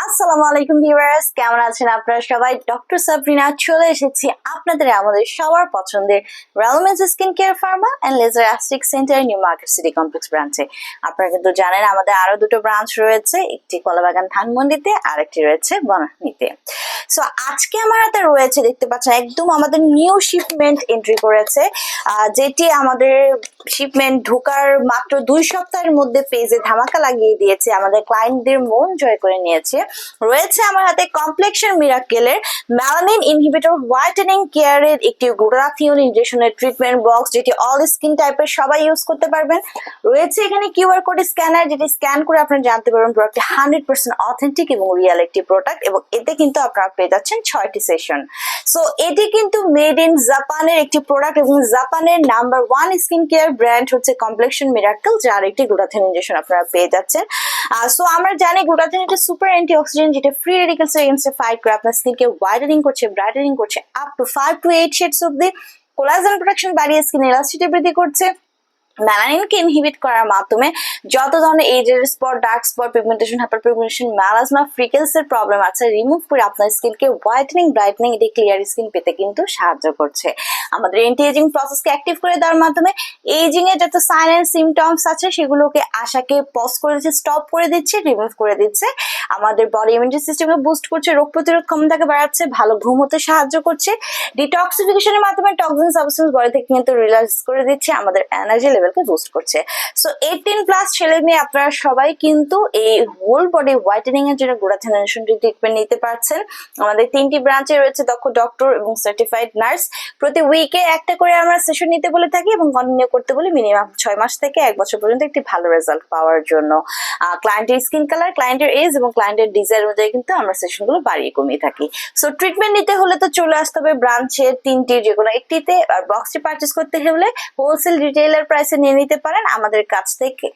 আসসালামু আলাইকুম ভিউয়ার্স, কেমন আছেন আপনারা সবাই? ডক্টর সাবরিনা চলে এসেছি আপনাদের আমাদের সবার পছন্দের রেলমেন্স skin care pharma and laser aesthetic centre New Market City Complex ব্রাঞ্চে। আপনারা কিন্তু জানেন আমাদের আরো দুটো ব্রাঞ্চ রয়েছে, একটি কলাবাগান ধানমন্ডিতে আর একটি রয়েছে বনানীতে। সো আজকে আমার হাতে রয়েছে, দেখতে পাচ্ছেন একদম আমাদের নিউ শিপমেন্ট এন্ট্রি করেছে, যেটি আমাদের শিপমেন্ট ঢোকার মাত্র 2 সপ্তাহের মধ্যে পেজে ধামাকা লাগিয়ে দিয়েছে, আমাদের ক্লায়েন্টদের মন জয় করে নিয়েছে। রয়েছে আমার হাতে কমপ্লেক্সন মিরাকেলের মেলানিন ইনহিবিটর হোয়াইটেনিং কেয়ারের একটি গ্লুটাথিওন ইনজেকশনের ট্রিটমেন্ট বক্স, যেটি অল স্কিন টাইপের সবাই ইউজ করতে পারবেন। রয়েছে এখানে কিউআর কোড স্ক্যানার, যেটি স্ক্যান করে আপনারা জানতে পারবেন প্রোডাক্টটি 100% অথেন্টিক এবং রিয়েল একটি প্রোডাক্ট, এবং এতে কিন্তু আপনারা পেয়ে যাচ্ছেন 6টি সেশন। সো এটি কিন্তু মেড ইন জাপানের একটি প্রোডাক্ট, এবং জাপানের নাম্বার 1 স্কিন কেয়ার ব্র্যান্ড হচ্ছে কমপ্লেক্সন মিরাকেল, যার একটি গ্লুটাথিওন ইনজেকশন আপনারা পেয়ে যাচ্ছেন। সো আমরা জানি গ্লুটাথিওন একটা সুপার অ্যান্টিঅক্সিডেন্ট, যেটা ফ্রি রেডিক্যালস এগেইনস্টে ফাইট করে আপনার স্কিনকে হোয়াইটেনিং করছে, ব্রাইটেনিং করছে, আপ টু 5 to 8 শেডস অব্দি কোলাজেন প্রোটেকশন বাড়িয়ে স্কিন ইলাস্টিসিটি বৃদ্ধি করছে। মেলানিনকে ইনহিবিট করার মাধ্যমে যত ধরনের এজের spot, dark spot, pigmentation, hyper pigmentation, melasma, freckles এর প্রবলেম আছে রিমুভ করে আপনার স্কিনকে হোয়াইটেনিং, ব্রাইটেনিং, এটি ক্লিয়ার স্কিন পেতে কিন্তু সাহায্য করছে। আমাদের এন্টি এজিং প্রসেসকে অ্যাক্টিভ করে দেওয়ার মাধ্যমে এজিং এর যত সাইন এন্ড সিমটমস আছে সেগুলোকে আশাকে পজ করে দিচ্ছে, স্টপ করে দিচ্ছে, রিমুভ করে দিচ্ছে। আমাদের বডি ইমিউনিটি সিস্টেমকে বুস্ট করছে, রোগ প্রতিরোধ ক্ষমতাকে বাড়াচ্ছে, ভালো ঘুম হতে সাহায্য করছে, ডিটক্সিফিকেশনের মাধ্যমে টক্সিন সাবস্টেন্স বডি থেকে কিন্তু রিলিজ করে দিচ্ছে, আমাদের এনার্জি লেভেলকে বুস্ট করছে। সো 18+ ছেলে মেয়ে আপনারা সবাই কিন্তু এই হোল বডি হোয়াইটেনিং এর জন্য গ্লুটাথিওন ট্রিটমেন্ট নিতে পারছেন। আমাদের 3টি ব্রাঞ্চে রয়েছে দক্ষ ডক্টর এবং সার্টিফাইড নার্স। প্রতি উইকে একটা করে আমরা সেশন নিতে বলে থাকি এবং কন্টিনিউ করতে বলি মিনিমাম 6 মাস থেকে 1 বছর পর্যন্ত একটি ভালো রেজাল্ট পাওয়ার জন্য। ক্লায়েন্টের স্কিন কালার, ক্লায়েন্টের এজ এবং ক্লায়েন্টের ডিজায়ার অনুযায়ী কিন্তু আমরা সেশনগুলো বাড়িয়ে কমিয়ে থাকি। সো ট্রিটমেন্ট নিতে হলে তো চলে আসতে হবে ব্রাঞ্চের 3টির যে কোনো একটিতে, আর বক্সটি পারচেস করতে হলে হোলসেল রিটেইলার প্রাইসে নিয়ে নিতে পারেন আমাদের কাছ থেকে।